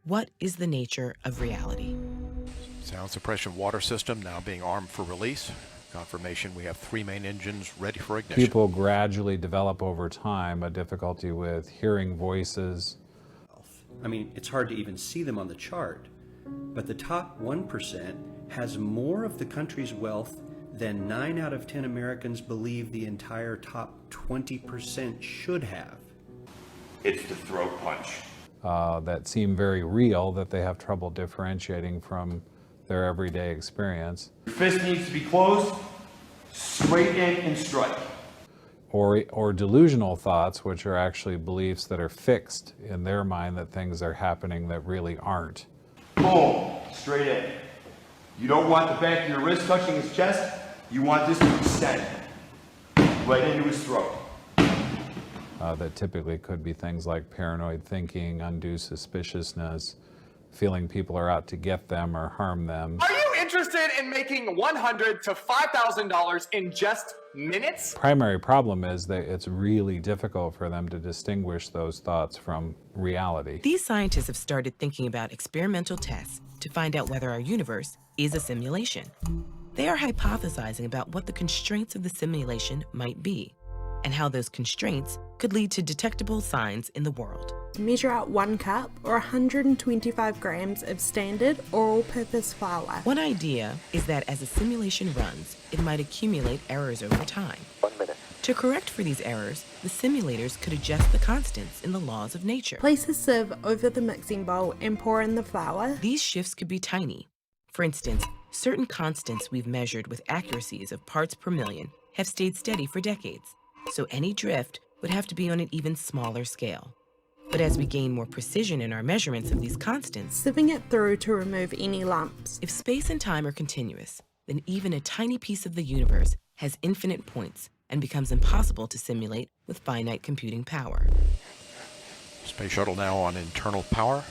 What is the nature of reality? Sound suppression water system now being armed for release. Confirmation we have 3 main engines ready for ignition. People gradually develop over time a difficulty with hearing voices. I mean, it's hard to even see them on the chart, but the top 1% has more of the country's wealth than 9 out of 10 Americans believe the entire top 20% should have. It's the throat punch. That seem very real, that they have trouble differentiating from their everyday experience. Your fist needs to be closed, straight in and strike. Or delusional thoughts, which are actually beliefs that are fixed in their mind that things are happening that really aren't. Boom, straight in. You don't want the back of your wrist touching his chest. You want this to descend right into his throat. That typically could be things like paranoid thinking, undue suspiciousness, feeling people are out to get them or harm them. Are you interested in making $100 to $5,000 in just minutes? Primary problem is that it's really difficult for them to distinguish those thoughts from reality. These scientists have started thinking about experimental tests to find out whether our universe is a simulation. They are hypothesizing about what the constraints of the simulation might be, and how those constraints could lead to detectable signs in the world. Measure out 1 cup or 125 grams of standard or all-purpose flour. One idea is that as a simulation runs, it might accumulate errors over time. 1 minute. To correct for these errors, the simulators could adjust the constants in the laws of nature. Place a sieve over the mixing bowl and pour in the flour. These shifts could be tiny. For instance, certain constants we've measured with accuracies of parts per million have stayed steady for decades, so any drift would have to be on an even smaller scale. But as we gain more precision in our measurements of these constants, Sieving it through to remove any lumps. if space and time are continuous, then even a tiny piece of the universe has infinite points and becomes impossible to simulate with finite computing power. Space shuttle now on internal power.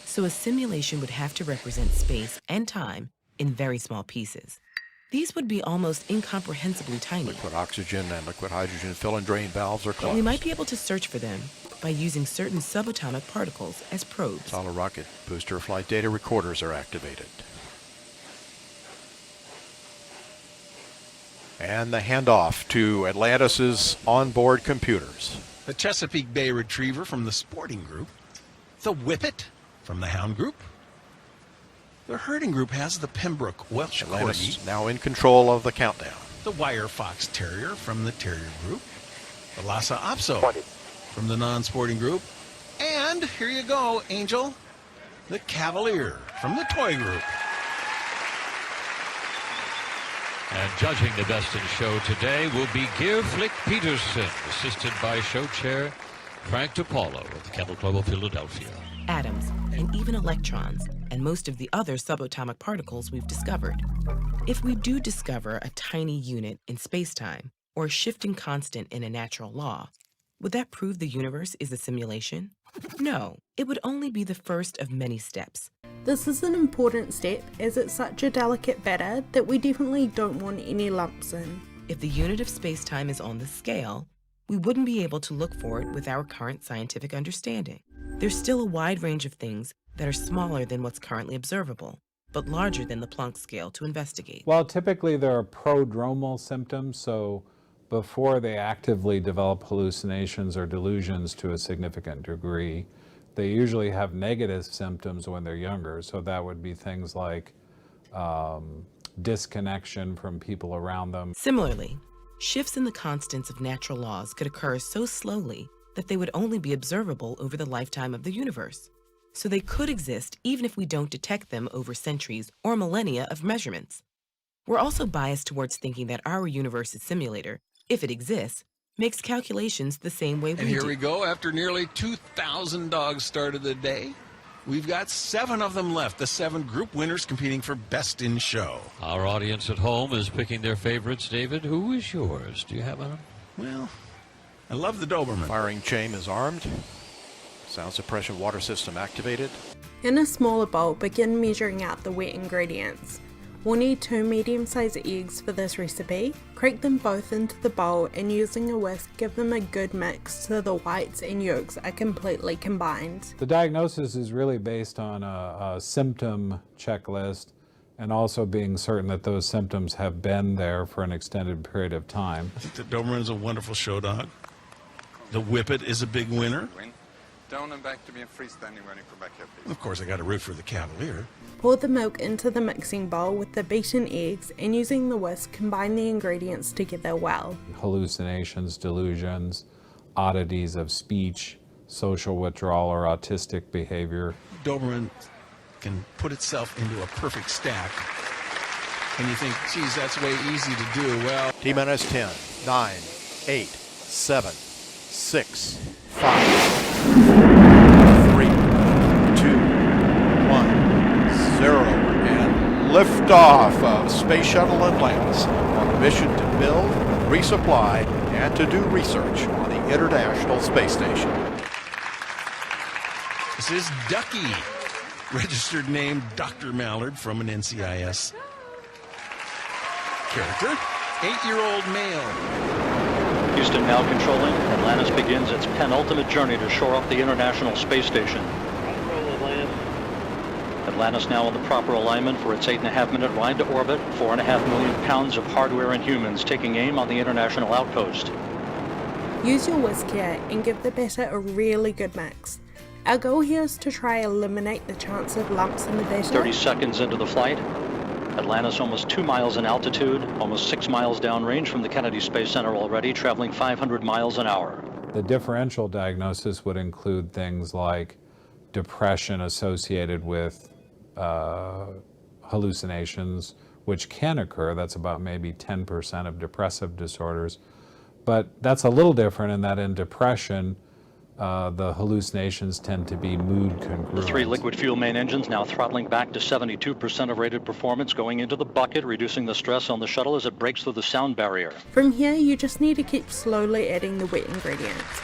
So a simulation would have to represent space and time in very small pieces. These would be almost incomprehensibly tiny, Liquid oxygen and liquid hydrogen fill and drain valves are but closed. we might be able to search for them by using certain subatomic particles as probes. Solid rocket booster flight data recorders are activated. And the handoff to Atlantis' onboard computers. The Chesapeake Bay Retriever from the Sporting Group, the Whippet from the Hound Group. The Herding Group has the Pembroke Welsh Atlantis Corgi, now in control of the countdown. the Wire Fox Terrier from the Terrier Group, the Lhasa Apso 20. from the Non-Sporting Group, and here you go, Angel, the Cavalier from the Toy Group. And judging the best in show today will be Gear Flick Peterson, assisted by show chair Frank DiPaolo of the Kennel Club of Philadelphia. Atoms, and even electrons, and most of the other subatomic particles we've discovered. If we do discover a tiny unit in space-time, or a shifting constant in a natural law, would that prove the universe is a simulation? No, it would only be the first of many steps. This is an important step as it's such a delicate batter that we definitely don't want any lumps in. If the unit of space-time is on the scale, we wouldn't be able to look for it with our current scientific understanding. There's still a wide range of things that are smaller than what's currently observable, but larger than the Planck scale to investigate. Well, typically there are prodromal symptoms, so before they actively develop hallucinations or delusions to a significant degree, they usually have negative symptoms when they're younger. So that would be things like disconnection from people around them. Similarly, shifts in the constants of natural laws could occur so slowly that they would only be observable over the lifetime of the universe. So they could exist even if we don't detect them over centuries or millennia of measurements. We're also biased towards thinking that our universe's simulator, if it exists, makes calculations the same way we do. And here we go, after nearly 2,000 dogs started the day. We've got 7 of them left, the 7 group winners competing for Best in Show. Our audience at home is picking their favorites. David, who is yours? Do you have one? Well, I love the Doberman. Firing chain is armed. Sound suppression water system activated. In a smaller bowl, begin measuring out the wet ingredients. We'll need 2 medium-sized eggs for this recipe. Crack them both into the bowl and using a whisk give them a good mix so the whites and yolks are completely combined. The diagnosis is really based on a symptom checklist and also being certain that those symptoms have been there for an extended period of time. I think the Doberman is a wonderful show dog. The Whippet is a big winner. Down and back to being freestanding when you come back here, please. Of course, I got to root for the Cavalier. Pour the milk into the mixing bowl with the beaten eggs and using the whisk combine the ingredients together well. Hallucinations, delusions, oddities of speech, social withdrawal or autistic behavior. Doberman can put itself into a perfect stack. And you think, geez, that's way easy to do. Well, T-minus 10, 9, 8, 7, 6, 5, 3, 2, 1, 0, and liftoff of Space Shuttle Atlantis on a mission to build, resupply, and to do research on the International Space Station. this is Ducky, registered name Dr. Mallard from an NCIS character, 8-year-old male. Houston now controlling. Atlantis begins its penultimate journey to shore up the International Space Station. Atlantis now in the proper alignment for its 8.5-minute ride to orbit. 4.5 million pounds of hardware and humans taking aim on the International Outpost. Use your whisk here and give the batter a really good mix. Our goal here is to try eliminate the chance of lumps in the batter. 30 seconds into the flight. Atlantis almost 2 miles in altitude, almost 6 miles downrange from the Kennedy Space Center already, traveling 500 miles an hour. The differential diagnosis would include things like depression associated with hallucinations, which can occur. That's about maybe 10% of depressive disorders. But that's a little different in that in depression, the hallucinations tend to be mood congruent. The 3 liquid fuel main engines now throttling back to 72% of rated performance, going into the bucket, reducing the stress on the shuttle as it breaks through the sound barrier. From here, you just need to keep slowly adding the wet ingredients.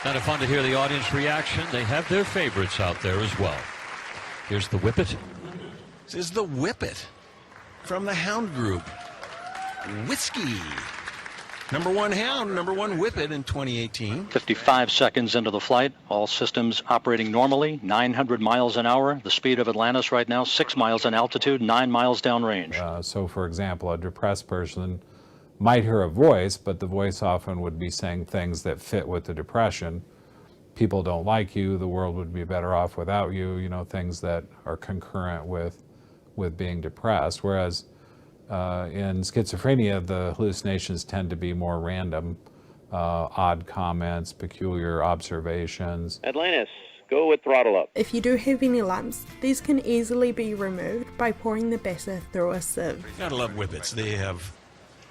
Kind of fun to hear the audience reaction. They have their favorites out there as well. Here's the Whippet. This is the Whippet from the Hound Group. Whiskey. Number 1 Hound, number 1 Whippet in 2018. 55 seconds into the flight, all systems operating normally, 900 miles an hour. The speed of Atlantis right now, 6 miles in altitude, 9 miles downrange. So for example, a depressed person might hear a voice, but the voice often would be saying things that fit with the depression. People don't like you, the world would be better off without you, you know, things that are concurrent with being depressed. Whereas in schizophrenia, the hallucinations tend to be more random, odd comments, peculiar observations. Atlantis, go with throttle up. If you do have any lumps, these can easily be removed by pouring the batter through a sieve. Gotta love Whippets. They have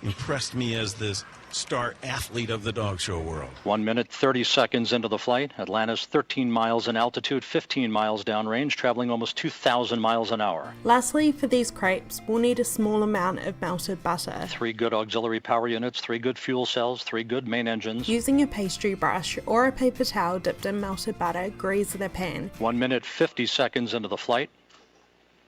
impressed me as the star athlete of the dog show world. 1 minute, 30 seconds into the flight. Atlantis 13 miles in altitude, 15 miles downrange, traveling almost 2,000 miles an hour. Lastly, for these crepes, we'll need a small amount of melted butter. 3 good auxiliary power units, 3 good fuel cells, 3 good main engines. Using a pastry brush or a paper towel dipped in melted butter, grease the pan. 1 minute, 50 seconds into the flight.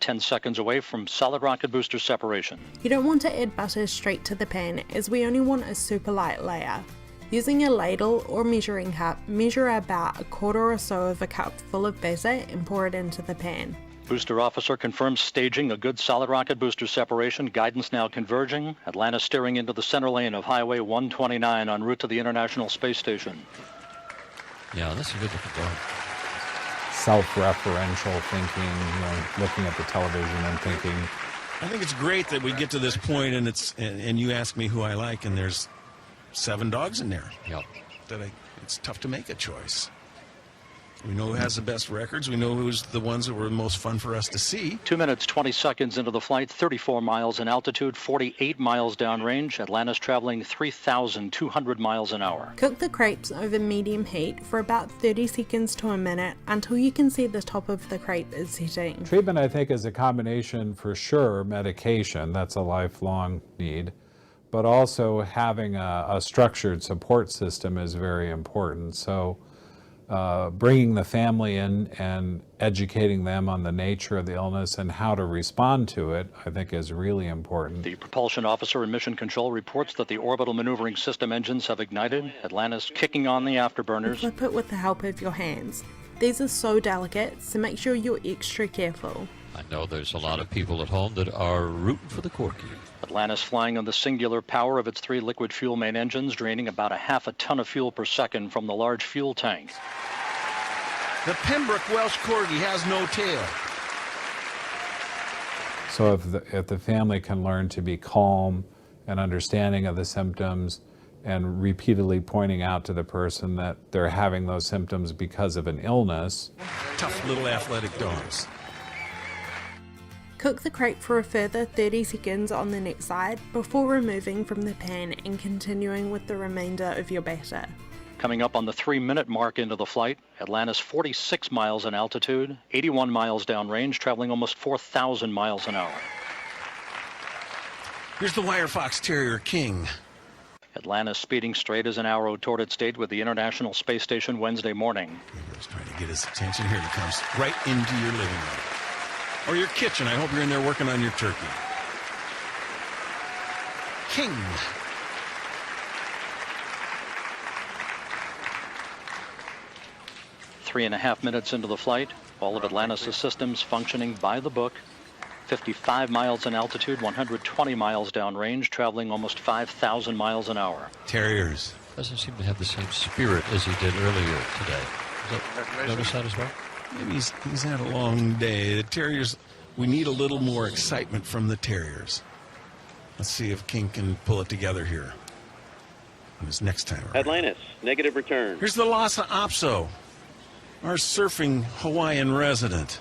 10 seconds away from solid rocket booster separation. You don't want to add butter straight to the pan, as we only want a super light layer. Using a ladle or measuring cup, measure about a quarter or so of a cup full of batter and pour it into the pan. Booster officer confirms staging a good solid rocket booster separation. Guidance now converging. Atlantis steering into the center lane of Highway 129 en route to the International Space Station. Yeah, that's a good looking dog. Self-referential thinking, you know, looking at the television and thinking. I think it's great that we get to this point and you ask me who I like, and there's 7 dogs in there. Yep. It's tough to make a choice. We know who has the best records. We know who's the ones that were the most fun for us to see. 2 minutes, 20 seconds into the flight, 34 miles in altitude, 48 miles downrange. Atlantis traveling 3,200 miles an hour. Cook the crepes over medium heat for about 30 seconds to a minute until you can see the top of the crepe is setting. Treatment, I think, is a combination for sure. Medication, that's a lifelong need. But also having a structured support system is very important. So bringing the family in and educating them on the nature of the illness and how to respond to it, I think is really important. The propulsion officer in Mission Control reports that the orbital maneuvering system engines have ignited. Atlantis kicking on the afterburners. Flip it with the help of your hands. These are so delicate, so make sure you're extra careful. I know there's a lot of people at home that are rooting for the Corky. Atlantis flying on the singular power of its 3 liquid fuel main engines, draining about a half a ton of fuel per second from the large fuel tank. The Pembroke Welsh Corgi has no tail. So if the family can learn to be calm and understanding of the symptoms and repeatedly pointing out to the person that they're having those symptoms because of an illness. Tough little athletic dogs. Cook the crate for a further 30 seconds on the next side before removing from the pan and continuing with the remainder of your batter. Coming up on the 3-minute mark into the flight, Atlantis 46 miles in altitude, 81 miles downrange, traveling almost 4,000 miles an hour. Here's the Wire Fox Terrier King. Atlantis speeding straight as an arrow toward its date with the International Space Station Wednesday morning. He's trying to get his attention. Here he comes, right into your living room. Or your kitchen. I hope you're in there working on your turkey. King. Three and a half minutes into the flight, all of Atlantis' systems functioning by the book. 55 miles in altitude, 120 miles downrange, traveling almost 5,000 miles an hour. Terriers. Doesn't seem to have the same spirit as he did earlier today. Notice that as well? Maybe he's had a long day. The Terriers, we need a little more excitement from the Terriers. Let's see if King can pull it together here on his next time around. Atlantis, negative return. Here's the Lhasa Apso, our surfing Hawaiian resident.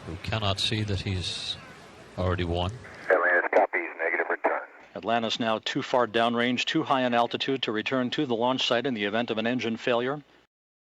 Who cannot see that he's already won. Atlantis copies, negative return. Atlantis now too far downrange, too high in altitude to return to the launch site in the event of an engine failure.